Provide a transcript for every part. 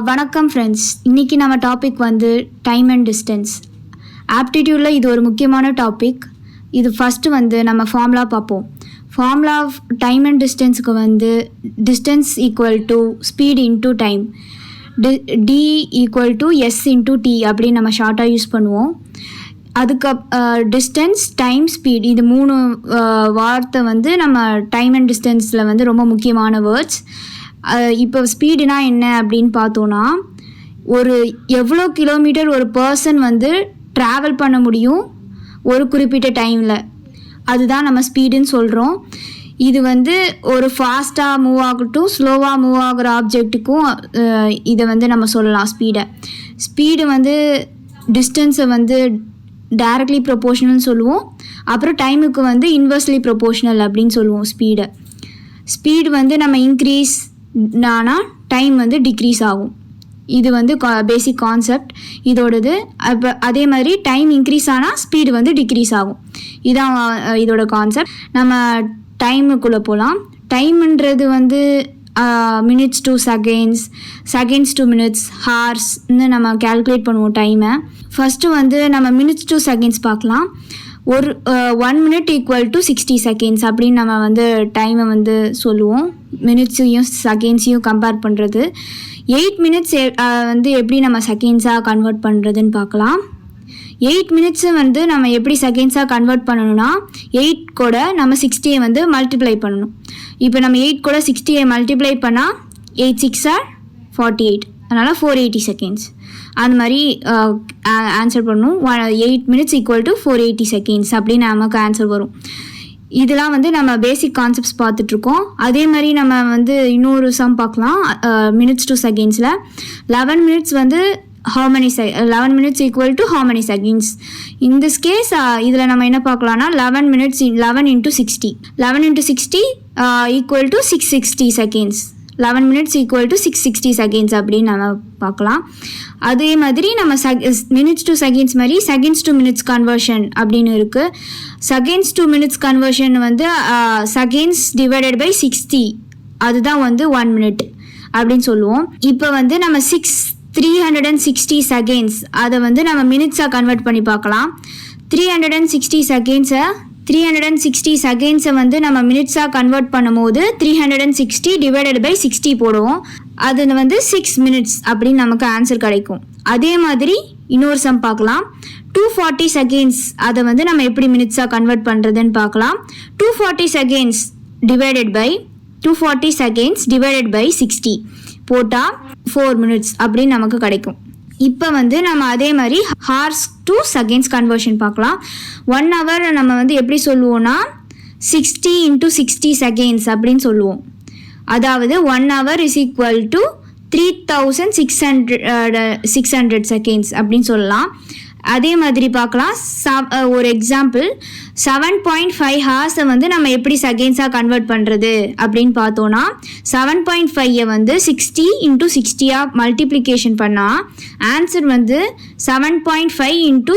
வணக்கம் ஃப்ரெண்ட்ஸ். இன்றைக்கி நம்ம டாபிக் வந்து டைம் அண்ட் டிஸ்டன்ஸ். ஆப்டிடியூடில் இது ஒரு முக்கியமான டாபிக். இது ஃபஸ்ட்டு வந்து நம்ம ஃபார்முலா பார்ப்போம். ஃபார்முலா ஆஃப் டைம் அண்ட் டிஸ்டன்ஸுக்கு வந்து distance equal to speed into time, d equal to s into t அப்படின்னு நம்ம ஷார்ட்டாக யூஸ் பண்ணுவோம். அதுக்கு டிஸ்டன்ஸ், டைம், ஸ்பீட் இது மூணு வார்த்தை வந்து நம்ம டைம் அண்ட் டிஸ்டன்ஸில் வந்து ரொம்ப முக்கியமான வேர்ட்ஸ். இப்போ ஸ்பீடுனா என்ன அப்படின்னு பார்த்தோன்னா, ஒரு எவ்வளோ கிலோமீட்டர் ஒரு பர்சன் வந்து ட்ராவல் பண்ண முடியும் ஒரு குறிப்பிட்ட டைமில், அதுதான் நம்ம ஸ்பீடுன்னு சொல்கிறோம். இது வந்து ஒரு ஃபாஸ்ட்டாக மூவ் ஆகட்டும், ஸ்லோவாக மூவ் ஆகிற ஆப்ஜெக்ட்டுக்கும் இதை வந்து நம்ம சொல்லலாம் ஸ்பீடு வந்து டிஸ்டன்ஸை வந்து டைரக்ட்லி ப்ரொபோஷனல்னு சொல்லுவோம். அப்புறம் டைமுக்கு வந்து இன்வெர்ஸ்லி ப்ரொபோஷனல் அப்படின்னு சொல்லுவோம் ஸ்பீடு வந்து நம்ம இன்க்ரீஸ் ஆனால் டைம் வந்து டிக்ரீஸ் ஆகும். இது வந்து பேசிக் கான்செப்ட் இதோடது. அப்போ அதே மாதிரி டைம் இன்க்ரீஸ் ஆனால் ஸ்பீடு வந்து டிக்ரீஸ் ஆகும். இதான் இதோட கான்செப்ட். நம்ம டைமுக்குள்ளே போகலாம். டைம்ன்றது வந்து minutes to seconds, seconds to minutes, ஹார்ஸ்ன்னு நம்ம கேல்குலேட் பண்ணுவோம் டைமை. ஃபஸ்ட்டு வந்து நம்ம மினிட்ஸ் டு செகண்ட்ஸ் பார்க்கலாம். ஒரு 1 minute ஈக்குவல் டு 60 seconds அப்படின்னு நம்ம வந்து டைமை வந்து சொல்லுவோம். மினிட்ஸையும் செகண்ட்ஸையும் கம்பேர் பண்ணுறது. 8 minutes வந்து எப்படி நம்ம செகண்ட்ஸாக கன்வெர்ட் பண்ணுறதுன்னு பார்க்கலாம். 8 minutes வந்து நம்ம எப்படி செகண்ட்ஸாக கன்வெர்ட் பண்ணணும்னா, 8 கூட நம்ம 60 வந்து மல்டிப்ளை பண்ணணும். இப்போ நம்ம 8 கூட 60 மல்டிப்ளை பண்ணால் 8 6 are 48, அதனால் 480 seconds. அந்த மாதிரி ஆன்சர் பண்ணணும். 8 minutes ஈக்குவல் டு 480 seconds அப்படின்னு நமக்கு ஆன்சர் வரும். இதெல்லாம் வந்து நம்ம பேசிக் கான்செப்ட்ஸ் பார்த்துட்ருக்கோம். அதே மாதிரி நம்ம வந்து இன்னொரு சம் பார்க்கலாம். மினிட்ஸ் டு செகண்ட்ஸில் 11 minutes வந்து how many 11 minutes equal to how many seconds. In this case இதில் நம்ம என்ன பார்க்கலாம்னா 11 minutes 11 into 60 equal to 660 seconds. 11 minutes equal to 660 seconds அப்படின்னு நம்ம பார்க்கலாம். அதே மாதிரி நம்ம மினிட்ஸ் டு செகண்ட்ஸ் மாதிரி செகண்ட்ஸ் டு மினிட்ஸ் கன்வர்ஷன் அப்படின்னு இருக்குது. செகண்ட்ஸ் டு மினிட்ஸ் கன்வர்ஷன் வந்து செகண்ட்ஸ் டிவைடட் பை 60, அதுதான் வந்து 1 minute அப்படின்னு சொல்லுவோம். இப்போ வந்து நம்ம 360 செகண்ட்ஸ் அதை வந்து நம்ம மினிட்ஸாக கன்வெர்ட் பண்ணி பார்க்கலாம். 360 செகண்ட்ஸை வந்து நம்ம மினிட்ஸாக கன்வெர்ட் பண்ணும்போது 360 டிவைடட் பை 60 போடுவோம். அது வந்து 6 minutes அப்படின்னு நமக்கு ஆன்சர் கிடைக்கும். அதே மாதிரி இன்னொரு சம் பார்க்கலாம். 240 செகண்ட்ஸ் அதை வந்து நம்ம எப்படி மினிட்ஸாக கன்வெர்ட் பண்ணுறதுன்னு பார்க்கலாம். 240 செகண்ட்ஸ் டிவைடட் பை 60 போட்டால் 4 minutes அப்படின்னு நமக்கு கிடைக்கும். இப்போ வந்து நம்ம அதே மாதிரி ஹார்ஸ் டு செகண்ட்ஸ் கன்வர்ஷன் பார்க்கலாம். 1 hour நம்ம வந்து எப்படி சொல்லுவோம்னா 60 into 60 seconds அப்படின்னு சொல்லுவோம். அதாவது 1 hour is equal to 3600 seconds அப்படின்னு சொல்லலாம். அதே மாதிரி பார்க்கலாம். ஒரு எக்ஸாம்பிள் 7.5 ஹார்ஸை வந்து நம்ம எப்படி செகண்ட்ஸாக கன்வெர்ட் பண்ணுறது அப்படின்னு பார்த்தோன்னா 7.5 வந்து 60 into 60 மல்டிப்ளிகேஷன் பண்ணால் ஆன்சர் வந்து 7.5 into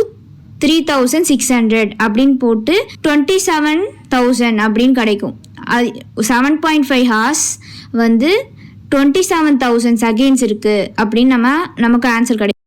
3600 அப்படின்னு போட்டு 27,000 அப்படின்னு கிடைக்கும். 7.5 ஹார்ஸ் வந்து 27,000 செகண்ட்ஸ் இருக்குது அப்படின்னு நமக்கு ஆன்சர் கிடைக்கும்.